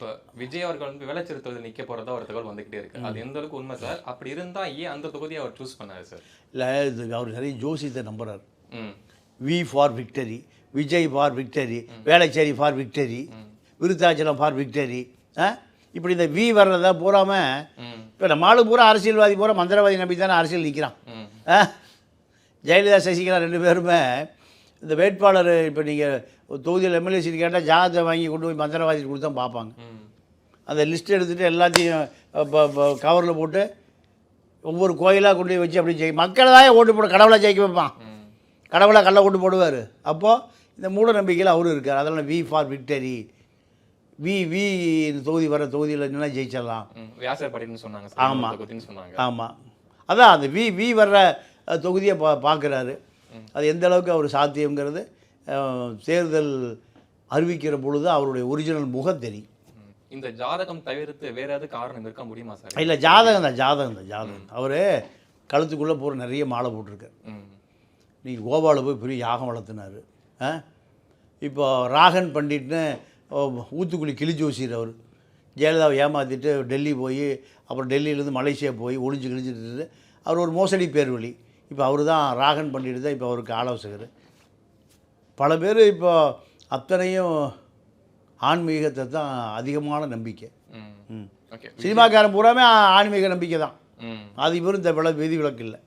இப்போ விஜய் அவர்கள் வந்து விளைச்சிருத்தது நிற்க போகிறதா ஒரு தகவல் வந்துகிட்டே இருக்கு. அது எந்த அளவுக்கு உண்மை சார்? அப்படி இருந்தால் ஏன் அந்த தொகுதியை அவர் சூஸ் பண்ணாரு சார்? இல்லை, இது அவர் நிறைய ஜோசியத்தை நம்புறாரு. ம் V for victory, Vijay for victory, Velachery for victory, Vriddhachalam for victory. இப்படி இந்த வி வர்றதை பூராமல் இப்போ நம்ம ஆளு பூரா அரசியல்வாதி பூரா மந்திரவாதி நம்பி தானே அரசியல் நிற்கிறான். ஜெயலலிதா சசிகலா 2 பேருமே இந்த வேட்பாளர் இப்போ நீங்கள் தொகுதியில் எம்எல்ஏ சீட் கேட்டால் ஜாதகத்தை வாங்கி கொண்டு போய் மந்திரவாதி கொடுத்தா பார்ப்பாங்க. அந்த லிஸ்ட் எடுத்துகிட்டு எல்லாத்தையும் கவரில் போட்டு ஒவ்வொரு கோயிலாக கொண்டு போய் வச்சு அப்படி மக்களை தான் ஓட்டு போட கடவுளாக ஜெயிக்க வைப்பான். கடவுளாக கள்ள ஓட்டு போடுவார். அப்போது இந்த மூட நம்பிக்கையில் அவரும் இருக்கார். அதனால் வி ஃபார் விக்டரி, வி தொகுதி வர தொகுதியில் என்னென்னா ஜெயிச்சிடலாம். வியாசப்படின்னு சொன்னாங்க. ஆமாம் ஆமாம், அதான் அந்த வி வர்ற தொகுதியை பார்க்குறாரு. அது எந்த அளவுக்கு அவர் சாத்தியங்கிறது தேர்தல் அறிவிக்கிற பொழுது அவருடைய ஒரிஜினல் முகம் தெரியும். இந்த ஜாதகம் தவிர்த்து வேற ஏதாவது காரணம் இருக்க முடியுமா சார்? இல்லை, ஜாதகம். அவர் கழுத்துக்குள்ளே போகிற நிறைய மாலை போட்டிருக்கார். நீங்கள் கோபாவில் போய் பெரிய யாகம் வளர்த்துனார். இப்போ ராகன் பண்டிட்னு ஊத்துக்குழி கிளிஜோசியர் அவர் ஜெயலலிதாவை ஏமாற்றிட்டு டெல்லி போய் அப்புறம் டெல்லியிலேருந்து மலேசியா போய் கிழிஞ்சிட்டு அவர் ஒரு மோசடி பேர்வழி. இப்போ அவர் தான் ராகன் பண்டிட் தான் இப்போ அவருக்கு ஆலோசகர். பல பேர் இப்போ அத்தனையும் ஆன்மீகத்தை தான் அதிகமான நம்பிக்கை. சினிமாக்காரன் பூராமே ஆன்மீக நம்பிக்கை தான். அது இவரும் இந்த விதி விலக்கு இல்லை.